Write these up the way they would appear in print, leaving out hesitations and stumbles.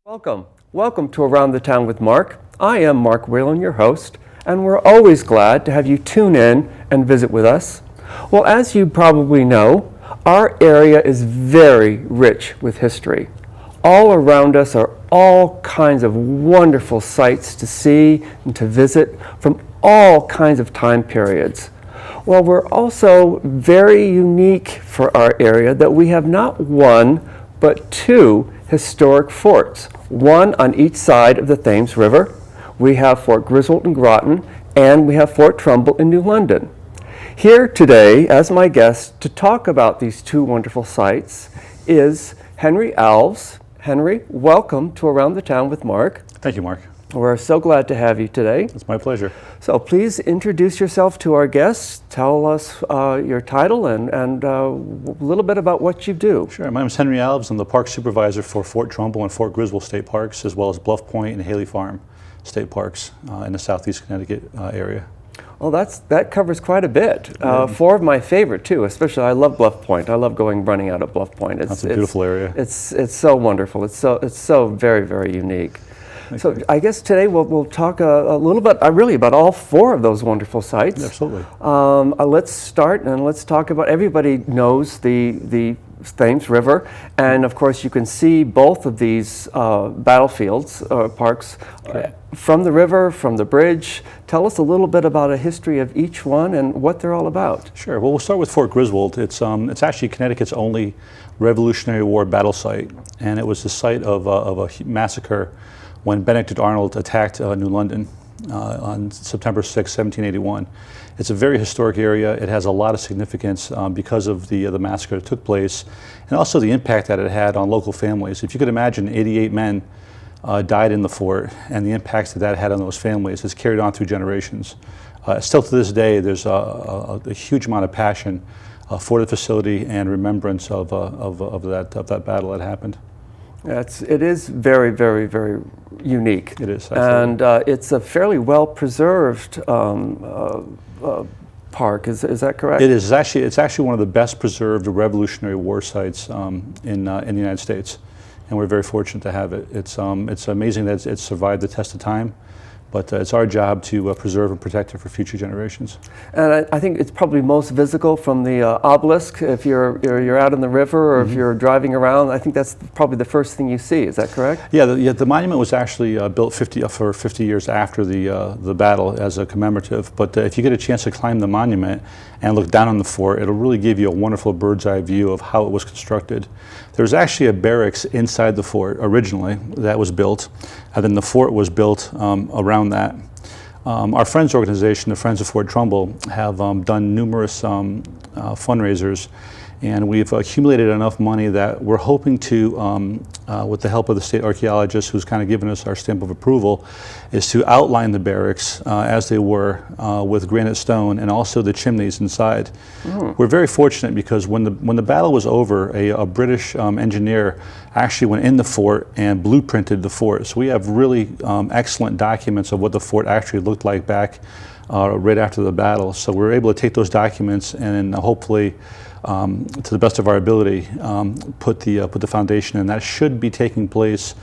Welcome to Around the Town with Mark. I am Mark Whalen, your host, and we're always glad to have you tune in and visit with us. Well, as you probably know, our area is very rich with history. All around us are all kinds of wonderful sights to see and to visit from all kinds of time periods. Well, we're also very unique for our area that we have not one, but two historic forts, one on each side of the Thames River. We have Fort Griswold in Groton, and we have Fort Trumbull in New London. Here today, as my guest, to talk about these two wonderful sites is Henry Alves. Henry, welcome to Around the Town with Mark. Thank you, Mark. We're so glad to have you today. It's my pleasure. So please introduce yourself to our guests. Tell us your title and a little bit about what you do. Sure. My name is Henry Alves. I'm the Park Supervisor for Fort Trumbull and Fort Griswold State Parks, as well as Bluff Point and Haley Farm State Parks in the southeast Connecticut area. Well, that covers quite a bit. Four of my favorite too, especially I love Bluff Point. I love running out of Bluff Point. That's a beautiful area. It's so wonderful. It's so very, very unique. So I guess today we'll talk a little bit, really about all four of those wonderful sites. Absolutely. Let's start and let's talk about, everybody knows the Thames River, and of course you can see both of these battlefields, parks, from the river, from the bridge. Tell us a little bit about a history of each one and what they're all about. Sure. Well, we'll start with Fort Griswold. It's actually Connecticut's only Revolutionary War battle site, and it was the site of a massacre when Benedict Arnold attacked New London on September 6, 1781. It's a very historic area. It has a lot of significance because of the massacre that took place, and also the impact that it had on local families. If you could imagine, 88 men died in the fort, and the impacts that had on those families has carried on through generations. Still to this day, there's a huge amount of passion for the facility and remembrance of that battle that happened. It is very, very, very unique. It is, absolutely. And it's a fairly well-preserved park. Is that correct? It is. It's actually one of the best preserved Revolutionary War sites in the United States, and we're very fortunate to have it. It's amazing that it's survived the test of time, but it's our job to preserve and protect it for future generations. And I think it's probably most visible from the obelisk. If you're out in the river, or if you're driving around, I think that's probably the first thing you see. Is that correct? Yeah, the monument was actually built 50 years after the battle as a commemorative. But if you get a chance to climb the monument and look down on the fort, it'll really give you a wonderful bird's eye view of how it was constructed. There's actually a barracks inside the fort originally that was built, and then the fort was built around that. Our Friends organization, the Friends of Fort Trumbull, have done numerous fundraisers, and we've accumulated enough money that we're hoping to, with the help of the state archaeologist who's kind of given us our stamp of approval, is to outline the barracks as they were with granite stone, and also the chimneys inside. We're very fortunate because when the battle was over, a British engineer actually went in the fort and blueprinted the fort. So we have really excellent documents of what the fort actually looked like back right after the battle. So we're able to take those documents and hopefully, to the best of our ability, put the foundation in. That should be taking place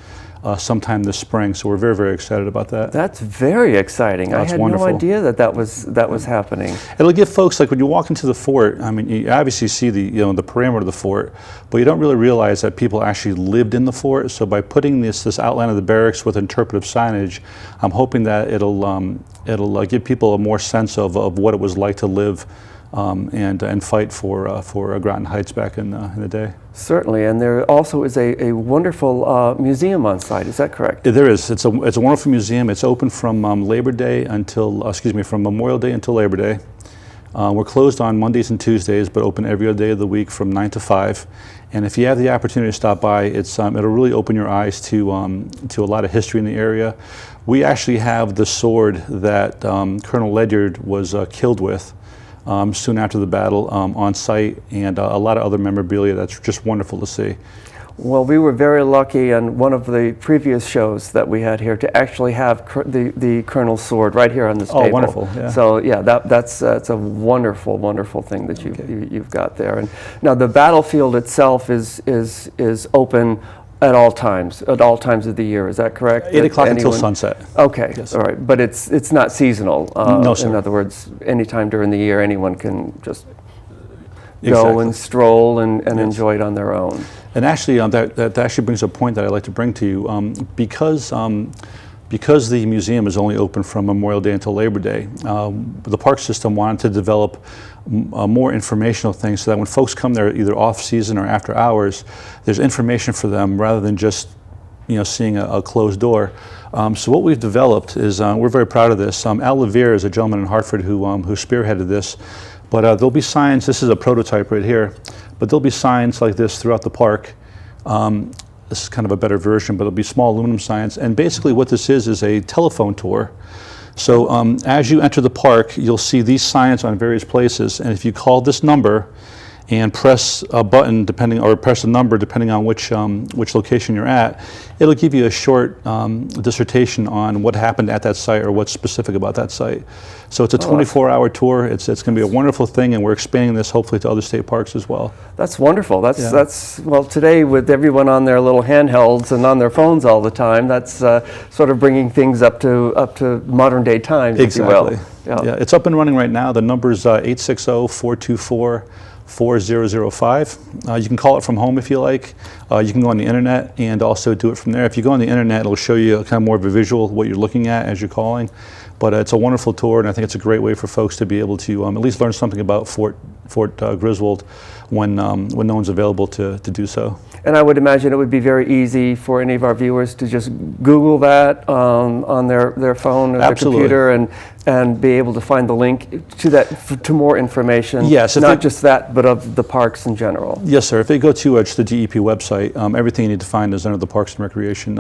sometime this spring. So we're very, very excited about that. That's very exciting. I had wonderful. No idea that was happening. It'll give folks, like when you walk into the fort, I mean, you obviously see the perimeter of the fort, but you don't really realize that people actually lived in the fort. So by putting this outline of the barracks with interpretive signage, I'm hoping that it'll give people a more sense of what it was like to live and fight for Groton Heights back in the day. Certainly, and there also is a wonderful museum on site. Is that correct? There is. It's a wonderful museum. It's open from Memorial Day until Labor Day. We're closed on Mondays and Tuesdays, but open every other day of the week from 9 to 5. And if you have the opportunity to stop by, it'll really open your eyes to a lot of history in the area. We actually have the sword that Colonel Ledyard was killed with soon after the battle on site, and a lot of other memorabilia that's just wonderful to see. Well, we were very lucky on one of the previous shows that we had here to actually have the Colonel's sword right here on this table. Oh, wonderful! Yeah. So yeah, that's a wonderful, wonderful thing that you've got there. And now the battlefield itself is open At all times of the year, is that correct? 8 o'clock until Anyone- sunset. Okay, Yes. all right, but it's not seasonal? No, sir. In other words, anytime during the year, anyone can just go Exactly. and stroll and enjoy it on their own? And actually, that actually brings a point that I'd like to bring to you. Because the museum is only open from Memorial Day until Labor Day, the park system wanted to develop more informational things so that when folks come there either off-season or after hours, there's information for them rather than just seeing a closed door. So what we've developed is, we're very proud of this. Al Levere is a gentleman in Hartford who spearheaded this. But there'll be signs, this is a prototype right here, but there'll be signs like this throughout the park. This is kind of a better version, but it'll be small aluminum signs. And basically what this is a telephone tour. So as you enter the park, you'll see these signs on various places. And if you call this number and press a button or press a number depending on which location you're at, it'll give you a short dissertation on what happened at that site or what's specific about that site. So it's a 24-hour tour. It's going to be a wonderful thing, and we're expanding this hopefully to other state parks as well. That's wonderful. That's well, today with everyone on their little handhelds and on their phones all the time, that's sort of bringing things up to modern day times, Exactly. if you will. Yeah, it's up and running right now. The number is 860-424-4005. You can call it from home if you like. You can go on the internet and also do it from there. If you go on the internet, it'll show you kind of more of a visual what you're looking at as you're calling. But it's a wonderful tour, and I think it's a great way for folks to be able to at least learn something about Fort Griswold when no one's available to do so. And I would imagine it would be very easy for any of our viewers to just Google that on their phone or their Absolutely. computer and be able to find the link to that to more information. Yes, if not they- just that, but of the parks in general. Yes, sir. If they go to just the DEP website, everything you need to find is under the Parks and Recreation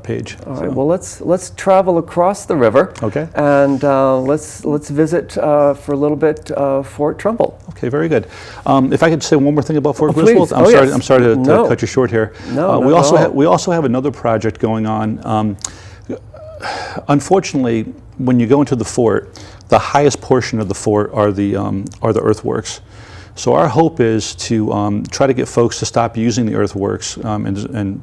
page. All right. Well, let's travel across the river. Okay. And let's visit for a little bit Fort Trumbull. Okay, very good. If I could say one more thing about Fort Oh, Griswold, please. I'm Oh, sorry. yes. I'm sorry to No. cut you short here. No, we not also at all. we also have another project going on. Unfortunately, when you go into the fort, the highest portion of the fort are the earthworks. So our hope is to try to get folks to stop using the earthworks and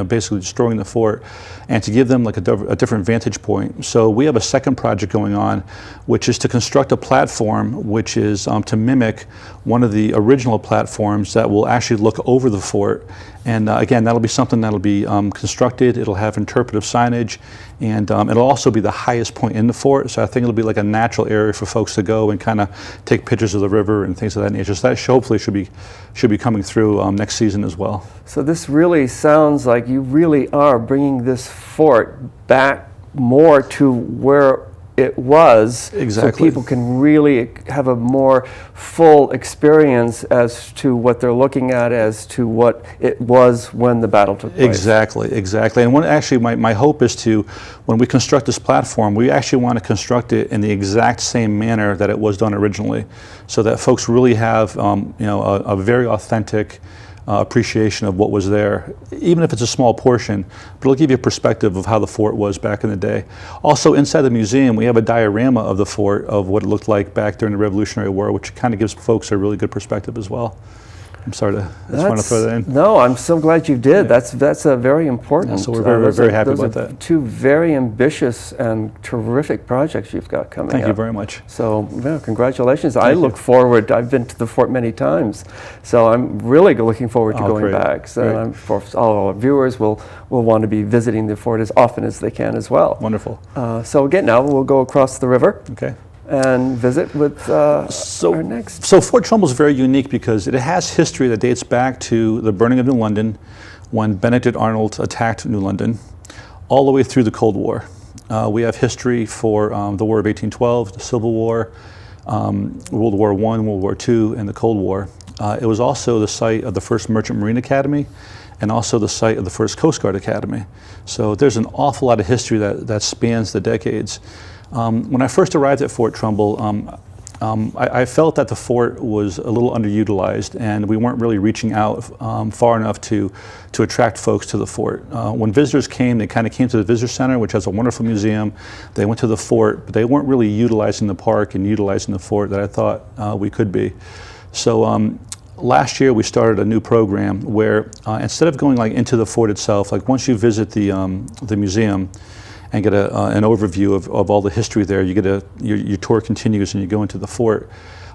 basically destroying the fort, and to give them like a different vantage point. So we have a second project going on, which is to construct a platform which is to mimic one of the original platforms that will actually look over the fort. And again, that'll be something that'll be constructed. It'll have interpretive signage, and it'll also be the highest point in the fort. So I think it'll be like a natural area for folks to go and kind of take pictures of the river and things of that nature. So that hopefully should be coming through next season as well. So this really sounds like you really are bringing this fort back more to where it was, Exactly. so people can really have a more full experience as to what they're looking at, as to what it was when the battle took place. Exactly. And my hope is to, when we construct this platform, we actually want to construct it in the exact same manner that it was done originally, so that folks really have a very authentic appreciation of what was there, even if it's a small portion, but it'll give you a perspective of how the fort was back in the day. Also, inside the museum, we have a diorama of the fort, of what it looked like back during the Revolutionary War, which kind of gives folks a really good perspective as well. I'm sorry I just want to throw that in. No, I'm so glad you did. Yeah. That's a very important. Yeah, so we're very happy about that. Two very ambitious and terrific projects you've got coming up. Thank you very much. So, yeah, congratulations. I look forward. I've been to the fort many times, so I'm really looking forward to going back. So, for all our viewers, will want to be visiting the fort as often as they can as well. Wonderful. So again, now we'll go across the river. Okay. And visit with our next. So Fort Trumbull is very unique because it has history that dates back to the burning of New London, when Benedict Arnold attacked New London, all the way through the Cold War. We have history for the War of 1812, the Civil War, World War I, World War II, and the Cold War. It was also the site of the first Merchant Marine Academy, and also the site of the first Coast Guard Academy. So there's an awful lot of history that spans the decades. When I first arrived at Fort Trumbull, I felt that the fort was a little underutilized, and we weren't really reaching out far enough to attract folks to the fort. When visitors came, they kind of came to the Visitor Center, which has a wonderful museum. They went to the fort, but they weren't really utilizing the park and utilizing the fort that I thought we could be. So last year we started a new program where instead of going like into the fort itself, like once you visit the museum and get an overview of all the history there, you get your tour continues and you go into the fort.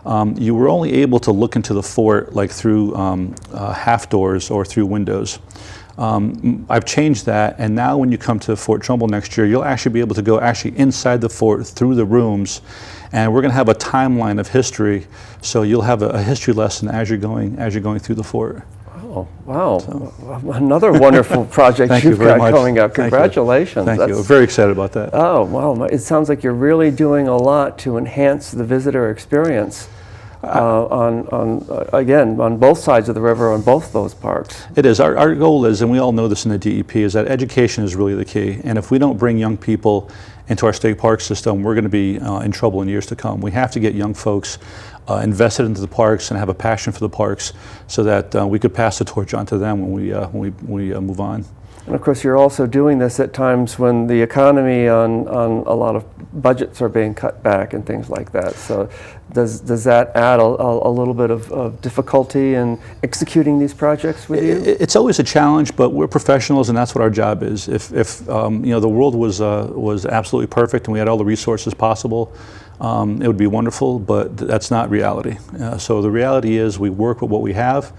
You were only able to look into the fort like through half doors or through windows. I've changed that, and now when you come to Fort Trumbull next year, you'll actually be able to go actually inside the fort through the rooms, and we're going to have a timeline of history. So you'll have a history lesson as you're going through the fort. Oh, wow. So, another wonderful project you've got coming up. Congratulations. Thank you. We're very excited about that. Oh, wow. It sounds like you're really doing a lot to enhance the visitor experience on both sides of the river, on both those parks. It is. Our goal is, and we all know this in the DEP, is that education is really the key. And if we don't bring young people into our state park system, we're going to be in trouble in years to come. We have to get young folks invested into the parks and have a passion for the parks so that we could pass the torch on to them when we move on. And of course, you're also doing this at times when the economy on a lot of budgets are being cut back and things like that. So does that add a little bit of difficulty in executing these projects with you? It's always a challenge, but we're professionals, and that's what our job is. If the world was absolutely perfect and we had all the resources possible, it would be wonderful, but that's not reality. So the reality is we work with what we have,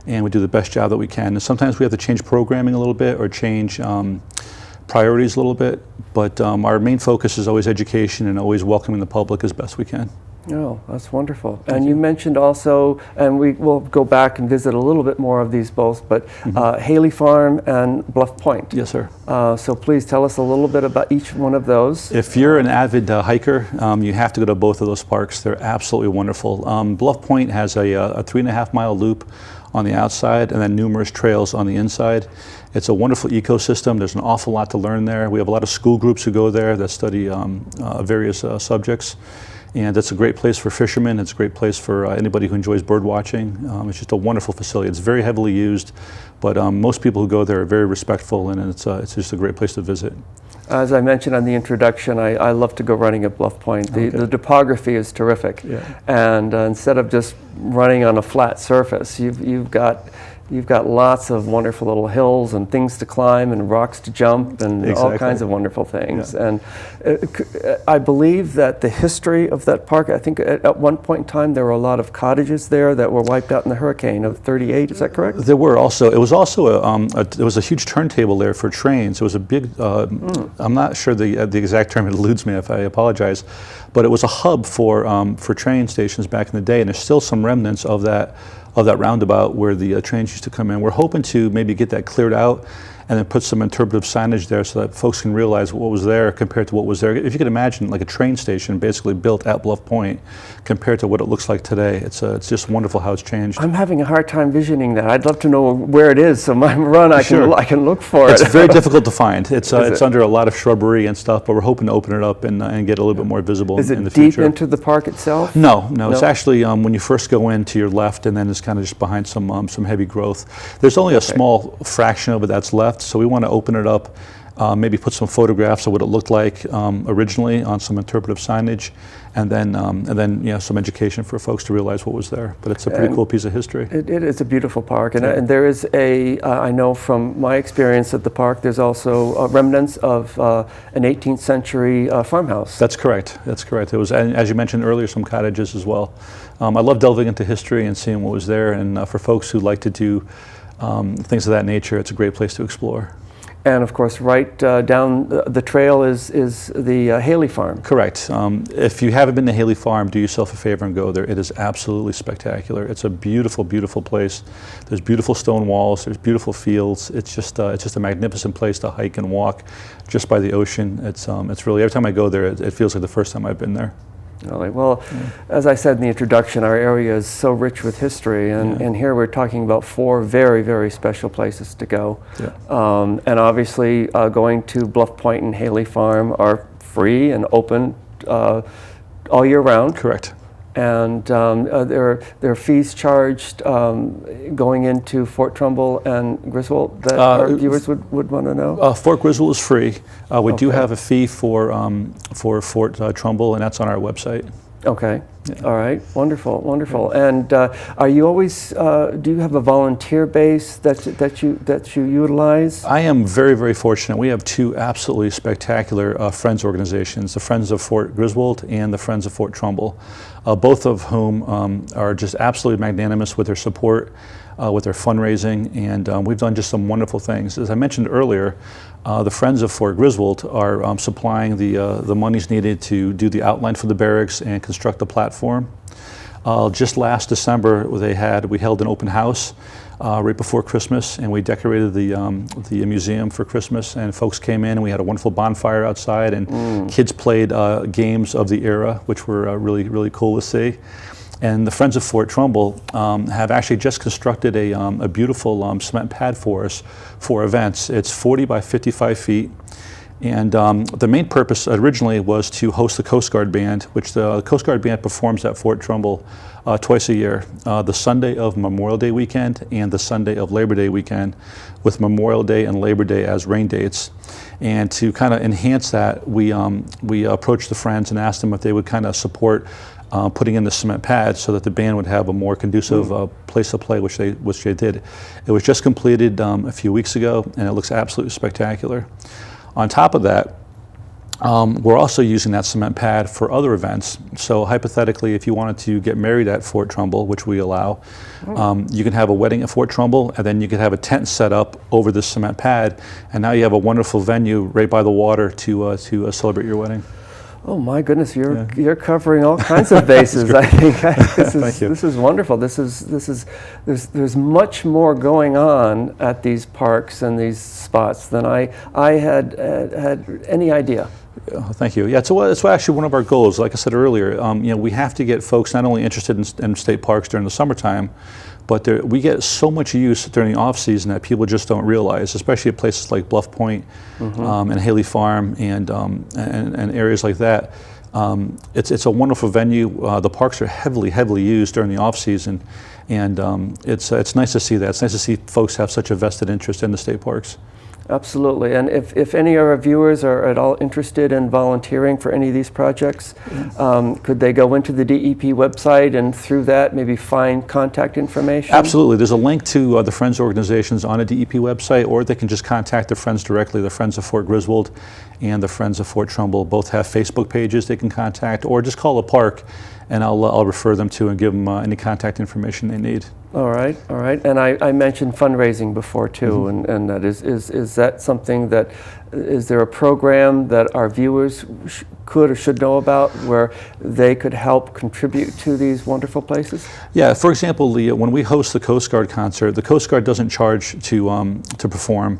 and we do the best job that we can. And sometimes we have to change programming a little bit or change priorities a little bit, but our main focus is always education and always welcoming the public as best we can. Oh, that's wonderful. And you mentioned also, and we will go back and visit a little bit more of these both, but Haley Farm and Bluff Point. Yes, sir. So please tell us a little bit about each one of those. If you're an avid hiker, you have to go to both of those parks. They're absolutely wonderful. Bluff Point has a 3.5-mile loop on the outside and then numerous trails on the inside. It's a wonderful ecosystem. There's an awful lot to learn there. We have a lot of school groups who go there that study various subjects. And it's a great place for fishermen. It's a great place for anybody who enjoys bird watching. It's just a wonderful facility. It's very heavily used, but most people who go there are very respectful, and it's just a great place to visit. As I mentioned on the introduction, I love to go running at Bluff Point. The topography is terrific, and instead of just running on a flat surface, you've got lots of wonderful little hills and things to climb and rocks to jump and all kinds of wonderful things. And I believe that the history of that park, I think at one point in time there were a lot of cottages there that were wiped out in the hurricane of '38. Is that correct? There were also. It was also there was a huge turntable there for trains. It was a big. I'm not sure the exact term. It eludes me. If I apologize, but it was a hub for train stations back in the day, and there's still some remnants of that roundabout where the trains used to come in. We're hoping to maybe get that cleared out and then put some interpretive signage there so that folks can realize what was there compared to what was there. If you could imagine like a train station basically built at Bluff Point compared to what it looks like today, it's just wonderful how it's changed. I'm having a hard time visioning that. I'd love to know where it is, so my run I can look for it. It's very difficult to find. It's under a lot of shrubbery and stuff, but we're hoping to open it up and get a little bit more visible in the future. Is it deep into the park itself? No. It's actually when you first go in to your left, and then it's kind of just behind some heavy growth. There's only a small fraction of it that's left. So we want to open it up, maybe put some photographs of what it looked like originally on some interpretive signage, and then some education for folks to realize what was there. But it's a pretty cool piece of history. It is a beautiful park, and there is I know from my experience at the park, there's also remnants of an 18th century farmhouse. That's correct. It was, and as you mentioned earlier, some cottages as well. I love delving into history and seeing what was there, and for folks who like to do things of that nature, it's a great place to explore. And of course, right down the trail is the Haley Farm. Correct. If you haven't been to Haley Farm, do yourself a favor and go there. It is absolutely spectacular. It's a beautiful, beautiful place. There's beautiful stone walls. There's beautiful fields. It's just a magnificent place to hike and walk, just by the ocean. It's really, every time I go there, it feels like the first time I've been there. Really? Well, as I said in the introduction, our area is so rich with history, and here we're talking about 4 very, very special places to go. And obviously, going to Bluff Point and Haley Farm are free and open all year round. Correct. And there are fees charged going into Fort Trumbull and Griswold that our viewers would want to know? Fort Griswold is free. We do have a fee for Fort Trumbull, and that's on our website. Okay. Yeah. All right. Wonderful. Wonderful. And are you always? Do you have a volunteer base that you utilize? I am very, very fortunate. We have two absolutely spectacular Friends organizations, the Friends of Fort Griswold and the Friends of Fort Trumbull, both of whom are just absolutely magnanimous with their support, with their fundraising, and we've done just some wonderful things. As I mentioned earlier, the Friends of Fort Griswold are supplying the monies needed to do the outline for the barracks and construct the platform. Just last December, we held an open house right before Christmas, and we decorated the museum for Christmas. And folks came in, and we had a wonderful bonfire outside, and kids played games of the era, which were really, really cool to see. And the Friends of Fort Trumbull have actually just constructed a beautiful cement pad for us for events. It's 40 by 55 feet. And the main purpose originally was to host the Coast Guard Band, which the Coast Guard Band performs at Fort Trumbull twice a year, the Sunday of Memorial Day weekend and the Sunday of Labor Day weekend, with Memorial Day and Labor Day as rain dates. And to kind of enhance that, we approached the Friends and asked them if they would kind of support putting in the cement pad so that the band would have a more conducive place to play, which they did. It was just completed a few weeks ago, and it looks absolutely spectacular. On top of that, we're also using that cement pad for other events. So hypothetically, if you wanted to get married at Fort Trumbull, which we allow, you can have a wedding at Fort Trumbull, and then you can have a tent set up over this cement pad, and now you have a wonderful venue right by the water to celebrate your wedding. Oh my goodness, you're covering all kinds of bases. I think this is wonderful. There's much more going on at these parks and these spots than I had any idea. Thank you. Yeah, it's actually one of our goals. Like I said earlier, we have to get folks not only interested in state parks during the summertime, but we get so much use during the off season that people just don't realize, especially at places like Bluff Point and Haley Farm and areas like that. It's a wonderful venue. The parks are heavily used during the off season, and it's nice to see that. It's nice to see folks have such a vested interest in the state parks. Absolutely. And if any of our viewers are at all interested in volunteering for any of these projects, could they go into the DEP website and through that maybe find contact information? Absolutely. There's a link to the Friends organizations on a DEP website, or they can just contact the Friends directly. The Friends of Fort Griswold and the Friends of Fort Trumbull both have Facebook pages they can contact, or just call the park and I'll refer them to and give them any contact information they need. All right. And I mentioned fundraising before too, and that is that something that, is there a program that our viewers could or should know about where they could help contribute to these wonderful places? Yeah, for example, when we host the Coast Guard concert, the Coast Guard doesn't charge to perform.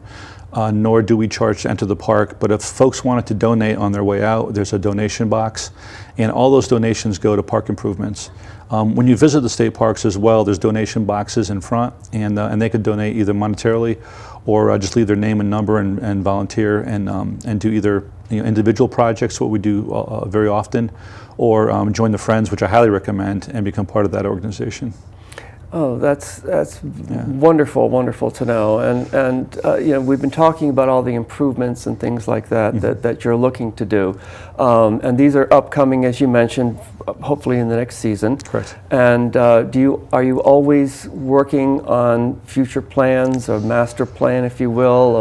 Nor do we charge to enter the park, but if folks wanted to donate on their way out, there's a donation box, and all those donations go to park improvements. When you visit the state parks as well, there's donation boxes in front, and they could donate either monetarily or just leave their name and number and volunteer and do either individual projects, what we do very often, or join the Friends, which I highly recommend, and become part of that organization. Oh, that's wonderful to know. And we've been talking about all the improvements and things like that that you're looking to do, and these are upcoming, as you mentioned, hopefully in the next season. Correct. And are you always working on future plans, or master plan, if you will,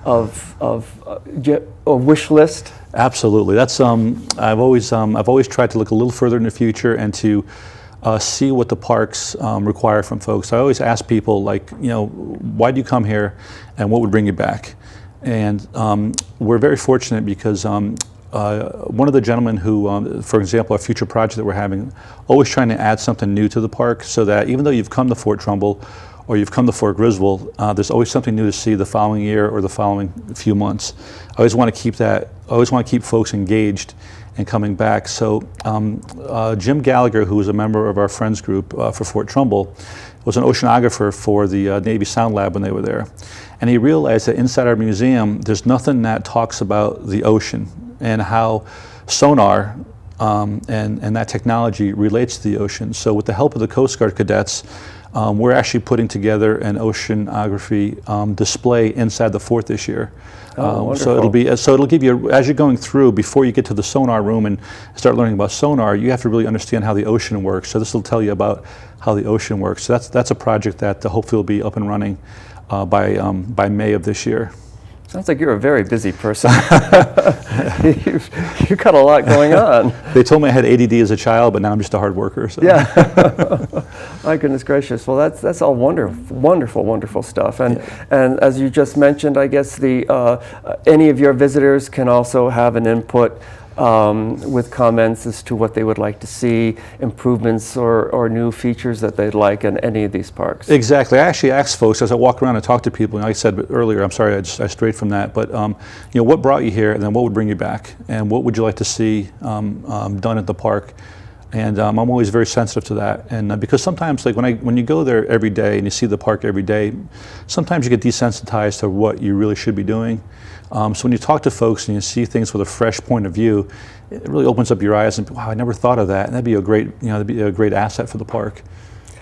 of a wish list? Absolutely. That's I've always tried to look a little further in the future and to see what the parks require from folks. I always ask people, why do you come here, and what would bring you back? And we're very fortunate because one of the gentlemen who, for example, a future project that we're having, always trying to add something new to the park, so that even though you've come to Fort Trumbull or you've come to Fort Griswold, there's always something new to see the following year or the following few months. I always want to keep that. I always want to keep folks engaged and coming back. So Jim Gallagher, who was a member of our Friends group for Fort Trumbull, was an oceanographer for the Navy Sound Lab when they were there. And he realized that inside our museum, there's nothing that talks about the ocean and how sonar and that technology relates to the ocean. So with the help of the Coast Guard cadets, we're actually putting together an oceanography display inside the fort this year. So it'll give you, as you're going through, before you get to the sonar room and start learning about sonar, you have to really understand how the ocean works. So this will tell you about how the ocean works. So that's a project that hopefully will be up and running by May of this year. Sounds like you're a very busy person. You've got a lot going on. They told me I had ADD as a child, but now I'm just a hard worker. So. Yeah. My goodness gracious. Well, that's all wonderful stuff. And as you just mentioned, I guess any of your visitors can also have an input with comments as to what they would like to see, improvements or new features that they'd like in any of these parks. Exactly. I actually asked folks as I walk around and talk to people, and like I said earlier, I'm sorry I strayed from that, but what brought you here, and then what would bring you back, and what would you like to see done at the park? And I'm always very sensitive to that, and because sometimes, like when you go there every day and you see the park every day, sometimes you get desensitized to what you really should be doing. So when you talk to folks and you see things with a fresh point of view, it really opens up your eyes and wow, I never thought of that. And that'd be a great asset for the park.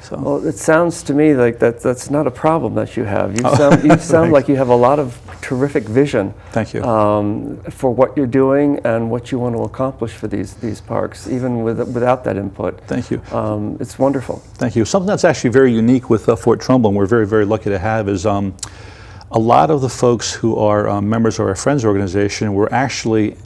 So. Well, it sounds to me like that's not a problem that you have. You sound like you have a lot of terrific vision. Thank you. For what you're doing and what you want to accomplish for these parks, even without that input. Thank you. It's wonderful. Thank you. Something that's actually very unique with Fort Trumbull, and we're very, very lucky to have, is a lot of the folks who are members of our Friends organization were actually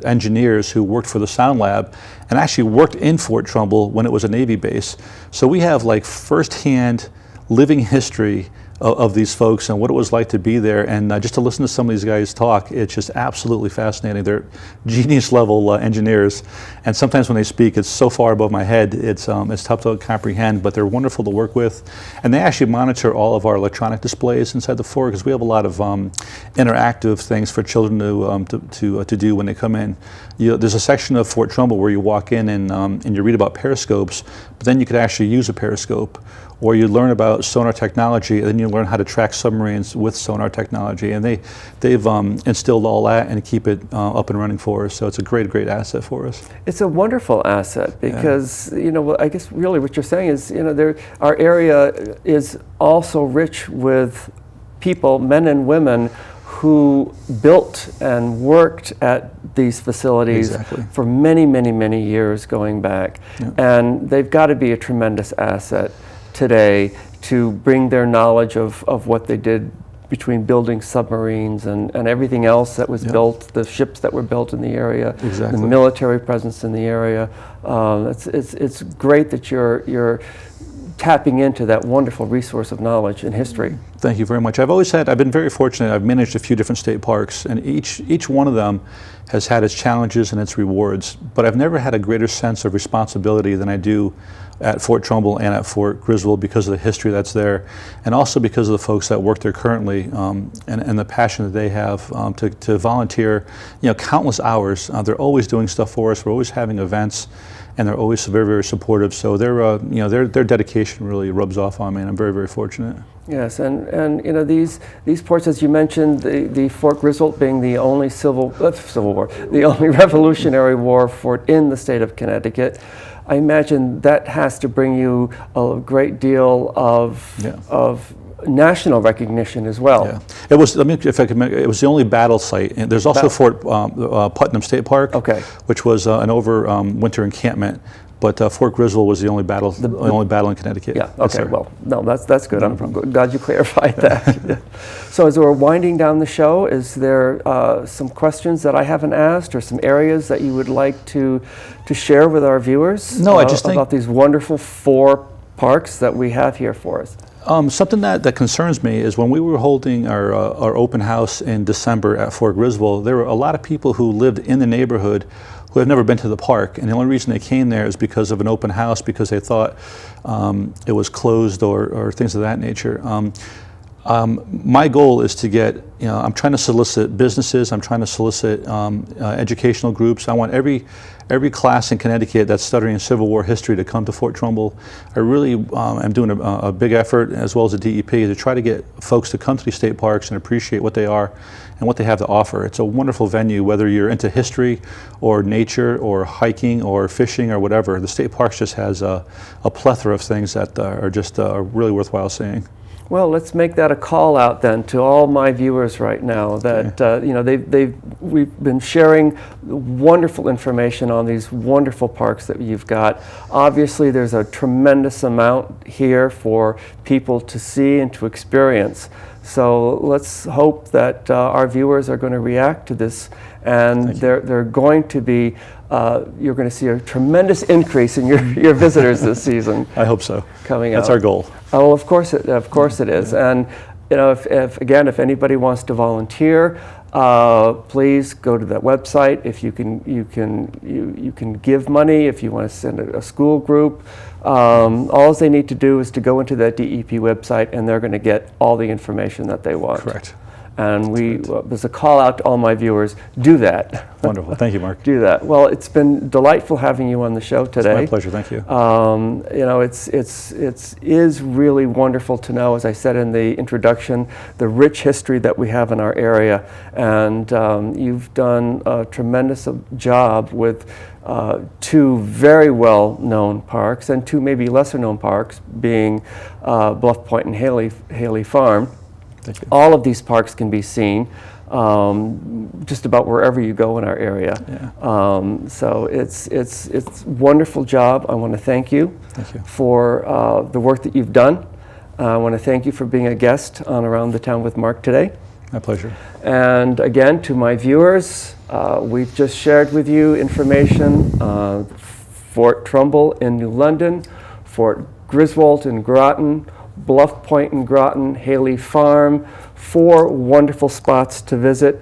engineers who worked for the Sound Lab and actually worked in Fort Trumbull when it was a Navy base. So we have like firsthand living history of these folks and what it was like to be there, and just to listen to some of these guys talk, it's just absolutely fascinating. They're genius level engineers, and sometimes when they speak, it's so far above my head, it's tough to comprehend, but they're wonderful to work with. And they actually monitor all of our electronic displays inside the fort, because we have a lot of interactive things for children to do when they come in. There's a section of Fort Trumbull where you walk in and you read about periscopes, but then you could actually use a periscope. Or you learn about sonar technology, and then you learn how to track submarines with sonar technology. And they've instilled all that and keep it up and running for us. So it's a great asset for us. It's a wonderful asset because I guess really what you're saying is our area is also rich with people, men and women, who built and worked at these facilities for many years going back. Yeah. And they've got to be a tremendous asset today to bring their knowledge of what they did between building submarines and everything else that was built, the ships that were built in the area, the military presence in the area. It's great that you're tapping into that wonderful resource of knowledge and history. Thank you very much. I've been very fortunate. I've managed a few different state parks, and each one of them has had its challenges and its rewards, but I've never had a greater sense of responsibility than I do at Fort Trumbull and at Fort Griswold, because of the history that's there, and also because of the folks that work there currently, and the passion that they have to volunteer, countless hours. They're always doing stuff for us. We're always having events, and they're always very supportive. So their dedication really rubs off on me, and I'm very fortunate. Yes, and these ports, as you mentioned, the Fort Griswold being the only Civil War, the only Revolutionary War fort in the state of Connecticut. I imagine that has to bring you a great deal of national recognition as well. Yeah, it was. If I could, it was the only battle site. And there's also Fort Putnam State Park, which was an winter encampment. But Fort Griswold was the only battle in Connecticut. Yeah. Okay. Well, no, that's good. I'm glad you clarified that. So, as we're winding down the show, is there some questions that I haven't asked, or some areas that you would like to share with our viewers? No, I just think about these wonderful 4 parks that we have here for us. Something that concerns me is when we were holding our open house in December at Fort Griswold, there were a lot of people who lived in the neighborhood who have never been to the park, and the only reason they came there is because of an open house, because they thought it was closed or things of that nature. My goal is to get, I'm trying to solicit businesses, I'm trying to solicit educational groups. I want every class in Connecticut that's studying Civil War history to come to Fort Trumbull. I really am doing a big effort, as well as the DEP, to try to get folks to come to these state parks and appreciate what they are and what they have to offer. It's a wonderful venue, whether you're into history or nature or hiking or fishing or whatever. The state parks just has a plethora of things that are just really worthwhile seeing. Well, let's make that a call out then to all my viewers right now that we've been sharing wonderful information on these wonderful parks that you've got. Obviously, there's a tremendous amount here for people to see and to experience. So let's hope that our viewers are going to react to this, and they're going to be. You're going to see a tremendous increase in your visitors this season. I hope so. Coming That's out. our goal. Oh, of course it is. Yeah. And if anybody wants to volunteer, please go to that website. If you can give money. If you want to send a school group, all they need to do is to go into that DEP website, and they're going to get all the information that they want. Correct. And there's a call out to all my viewers, do that. Wonderful. Thank you, Mark. Do that. Well, it's been delightful having you on the show today. It's my pleasure. Thank you. It is really wonderful to know, as I said in the introduction, the rich history that we have in our area. And you've done a tremendous job with two very well-known parks and two maybe lesser-known parks, being Bluff Point and Haley Farm. All of these parks can be seen just about wherever you go in our area. Yeah. So it's wonderful job. I want to thank you for the work that you've done. I want to thank you for being a guest on Around the Town with Mark today. My pleasure. And again, to my viewers, we've just shared with you information on Fort Trumbull in New London, Fort Griswold in Groton, Bluff Point in Groton, Haley Farm, 4 wonderful spots to visit.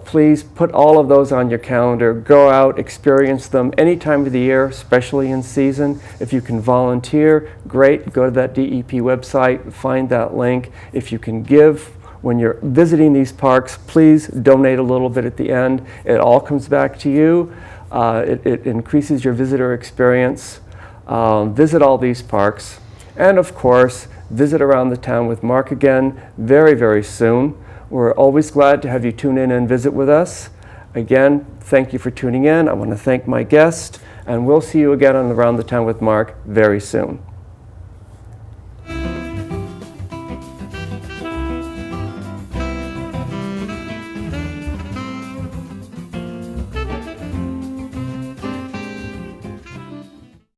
Please put all of those on your calendar. Go out, experience them any time of the year, especially in season. If you can volunteer, great. Go to that DEP website, find that link. If you can give when you're visiting these parks, please donate a little bit at the end. It all comes back to you. It increases your visitor experience. Visit all these parks. And of course, visit Around the Town with Mark again very, very soon. We're always glad to have you tune in and visit with us. Again, thank you for tuning in. I want to thank my guest, and we'll see you again on Around the Town with Mark very soon.